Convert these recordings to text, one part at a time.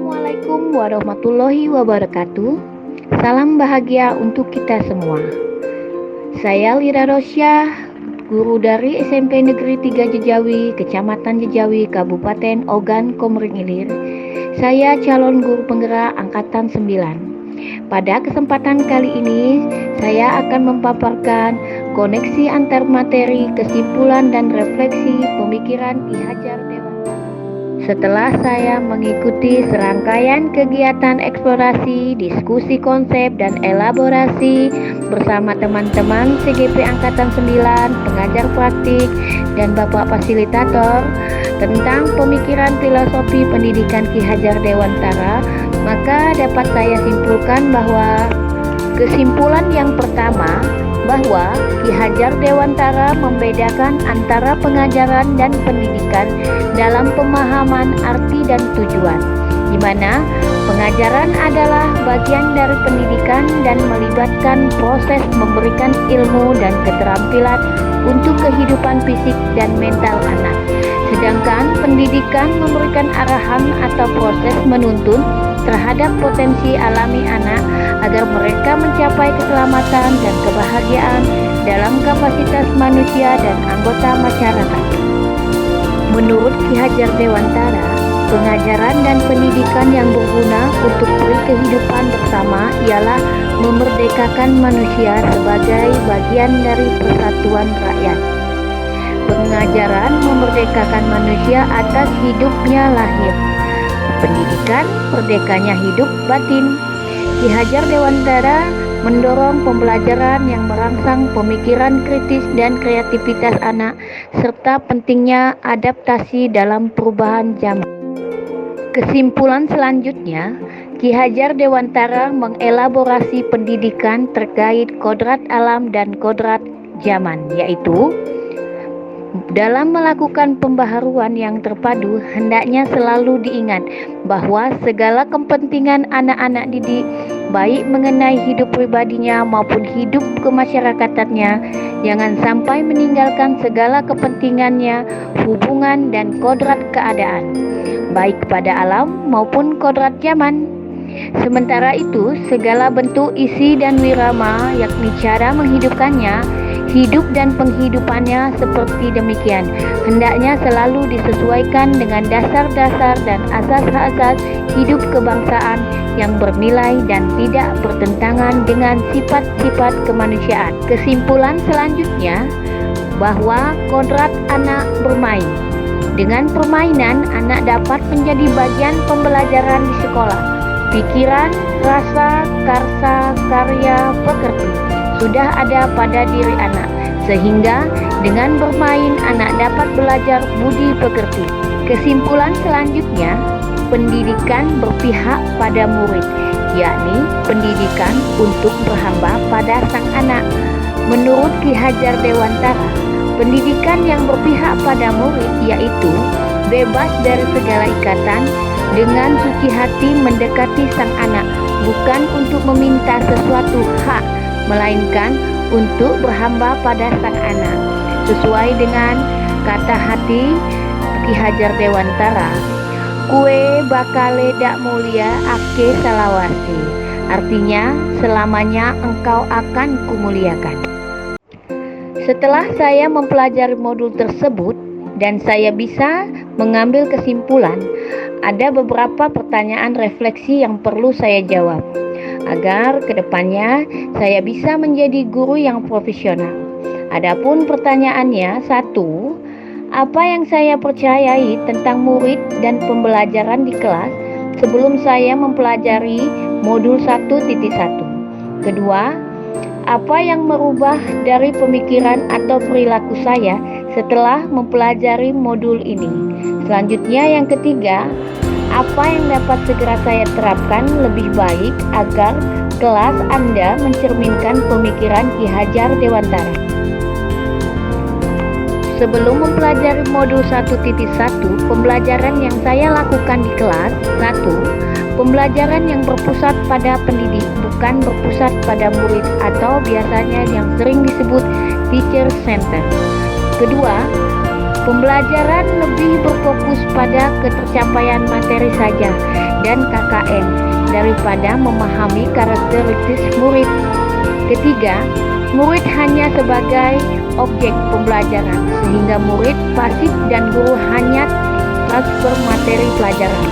Assalamualaikum warahmatullahi wabarakatuh. Salam bahagia untuk kita semua. Saya Lira Rosyah, guru dari SMP Negeri 3 Jejawi, Kecamatan Jejawi, Kabupaten Ogan Komering Ilir. Saya calon guru penggerak angkatan 9. Pada kesempatan kali ini, saya akan memaparkan koneksi antar materi, kesimpulan dan refleksi pemikiran Ki Hajar Dewantara. Setelah saya mengikuti serangkaian kegiatan eksplorasi, diskusi konsep dan elaborasi bersama teman-teman CGP Angkatan 9, pengajar praktik dan Bapak Fasilitator tentang pemikiran filosofi pendidikan Ki Hajar Dewantara, maka dapat saya simpulkan bahwa kesimpulan yang pertama, bahwa Ki Hajar Dewantara membedakan antara pengajaran dan pendidikan dalam pemahaman arti dan tujuan, di mana pengajaran adalah bagian dari pendidikan dan melibatkan proses memberikan ilmu dan keterampilan untuk kehidupan fisik dan mental anak. Sedangkan pendidikan memberikan arahan atau proses menuntun terhadap potensi alami anak agar mereka mencapai keselamatan dan kebahagiaan dalam kapasitas manusia dan anggota masyarakat. Menurut Ki Hajar Dewantara, pengajaran dan pendidikan yang berguna untuk kehidupan bersama ialah memerdekakan manusia sebagai bagian dari persatuan rakyat. Pengajaran memerdekakan manusia atas hidupnya lahir. Pendidikan merdekanya hidup batin. Ki Hajar Dewantara mendorong pembelajaran yang merangsang pemikiran kritis dan kreativitas anak serta pentingnya adaptasi dalam perubahan zaman. Kesimpulan selanjutnya, Ki Hajar Dewantara mengelaborasi pendidikan terkait kodrat alam dan kodrat zaman, yaitu dalam melakukan pembaharuan yang terpadu, hendaknya selalu diingat bahwa segala kepentingan anak-anak didik, baik mengenai hidup pribadinya maupun hidup kemasyarakatannya, jangan sampai meninggalkan segala kepentingannya, hubungan dan kodrat keadaan, baik pada alam maupun kodrat zaman. Sementara itu, segala bentuk isi dan wirama, yakni cara menghidupkannya, hidup dan penghidupannya seperti demikian, hendaknya selalu disesuaikan dengan dasar-dasar dan asas-asas hidup kebangsaan yang bernilai dan tidak bertentangan dengan sifat-sifat kemanusiaan. Kesimpulan selanjutnya, bahwa kodrat anak bermain. Dengan permainan, anak dapat menjadi bagian pembelajaran di sekolah. Pikiran, rasa, karsa, karya, pekerti sudah ada pada diri anak, sehingga dengan bermain anak dapat belajar budi pekerti. Kesimpulan selanjutnya, pendidikan berpihak pada murid, yakni pendidikan untuk berhamba pada sang anak. Menurut Ki Hajar Dewantara, pendidikan yang berpihak pada murid yaitu bebas dari segala ikatan, dengan suci hati mendekati sang anak, bukan untuk meminta sesuatu hak, melainkan untuk berhamba pada sang anak. Sesuai dengan kata hati Ki Hajar Dewantara, kue bakale dak mulia ake salawasi. Artinya, selamanya engkau akan kumuliakan. Setelah saya mempelajari modul tersebut dan saya bisa mengambil kesimpulan, ada beberapa pertanyaan refleksi yang perlu saya jawab agar kedepannya saya bisa menjadi guru yang profesional. Adapun pertanyaannya, 1. Apa yang saya percayai tentang murid dan pembelajaran di kelas sebelum saya mempelajari modul 1.1? Kedua, apa yang merubah dari pemikiran atau perilaku saya setelah mempelajari modul ini? Selanjutnya, yang ketiga, apa yang dapat segera saya terapkan lebih baik agar kelas Anda mencerminkan pemikiran Ki Hajar Dewantara? Sebelum mempelajari modul 1.1, pembelajaran yang saya lakukan di kelas 1, pembelajaran yang berpusat pada pendidik, bukan berpusat pada murid atau biasanya yang sering disebut teacher center. Kedua, pembelajaran lebih berfokus pada ketercapaian materi saja dan KKN daripada memahami karakteristik murid. Ketiga, murid hanya sebagai objek pembelajaran, sehingga murid pasif dan guru hanya transfer materi pelajaran.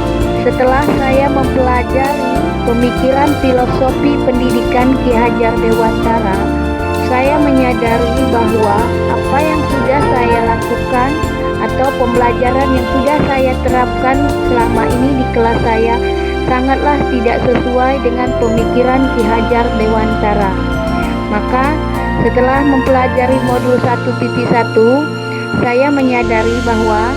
Setelah saya mempelajari pemikiran filosofi pendidikan Ki Hajar Dewantara, saya menyadari bahwa apa yang sudah saya lakukan atau pembelajaran yang sudah saya terapkan selama ini di kelas saya sangatlah tidak sesuai dengan pemikiran Ki Hajar Dewantara. Maka setelah mempelajari modul 1.1, saya menyadari bahwa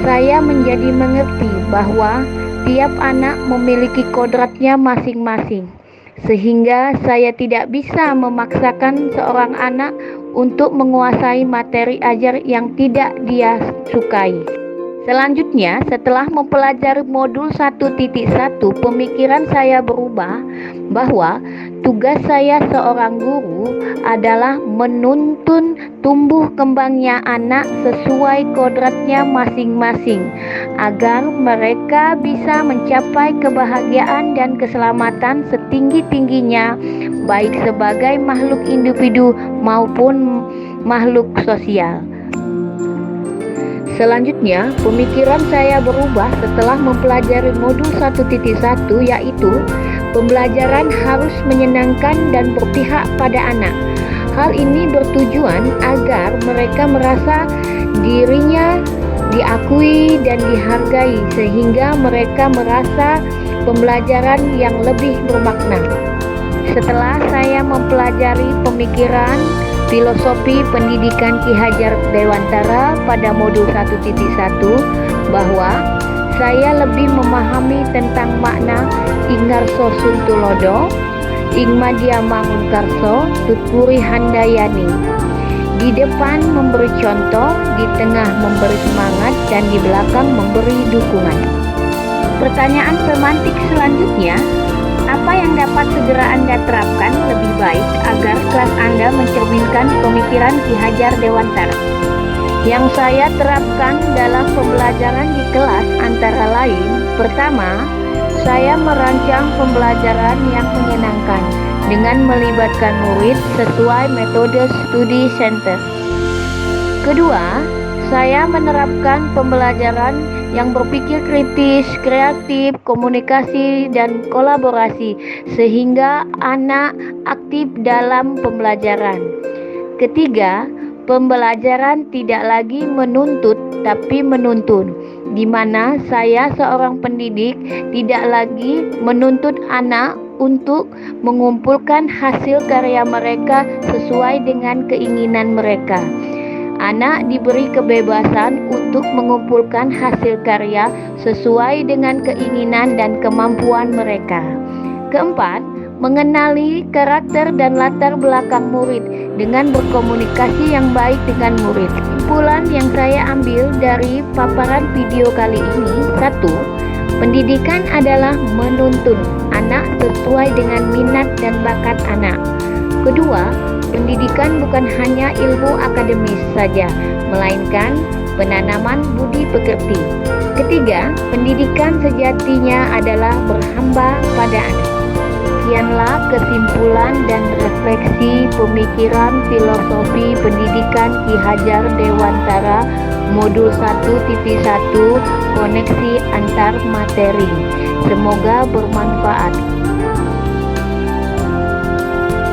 saya menjadi mengerti bahwa tiap anak memiliki kodratnya masing-masing, sehingga saya tidak bisa memaksakan seorang anak untuk menguasai materi ajar yang tidak dia sukai. Selanjutnya, setelah mempelajari modul 1.1, pemikiran saya berubah bahwa tugas saya seorang guru adalah menuntun tumbuh kembangnya anak sesuai kodratnya masing-masing, agar mereka bisa mencapai kebahagiaan dan keselamatan setinggi-tingginya, baik sebagai makhluk individu maupun makhluk sosial. Selanjutnya, pemikiran saya berubah setelah mempelajari modul 1.1, yaitu pembelajaran harus menyenangkan dan berpihak pada anak. Hal ini bertujuan agar mereka merasa dirinya diakui dan dihargai, sehingga mereka merasa pembelajaran yang lebih bermakna. Setelah saya mempelajari pemikiran filosofi pendidikan Ki Hajar Dewantara pada modul 1.1, bahwa saya lebih memahami tentang makna Ingarso Suntulodo, Ingmadia Mangunkarso, Tutpuri Handayani. Di depan memberi contoh, di tengah memberi semangat, dan di belakang memberi dukungan. Pertanyaan pemantik selanjutnya, apa yang dapat segera Anda terapkan lebih baik agar kelas Anda mencerminkan pemikiran Ki Hajar Dewantara? Yang saya terapkan dalam pembelajaran di kelas antara lain, pertama, saya merancang pembelajaran yang menyenangkan dengan melibatkan murid sesuai metode studi center. Kedua, saya menerapkan pembelajaran yang berpikir kritis, kreatif, komunikasi, dan kolaborasi, sehingga anak aktif dalam pembelajaran. Ketiga, pembelajaran tidak lagi menuntut tapi menuntun, di mana saya seorang pendidik tidak lagi menuntut anak untuk mengumpulkan hasil karya mereka sesuai dengan keinginan mereka. Anak diberi kebebasan untuk mengumpulkan hasil karya sesuai dengan keinginan dan kemampuan mereka. Keempat, mengenali karakter dan latar belakang murid dengan berkomunikasi yang baik dengan murid. Kesimpulan yang saya ambil dari paparan video kali ini, 1. Pendidikan adalah menuntun anak sesuai dengan minat dan bakat anak. Kedua, pendidikan bukan hanya ilmu akademis saja, melainkan penanaman budi pekerti. Ketiga, pendidikan sejatinya adalah berhamba pada anak. Sekianlah kesimpulan dan refleksi pemikiran filosofi pendidikan Ki Hajar Dewantara modul 1.1 koneksi antar materi. Semoga bermanfaat.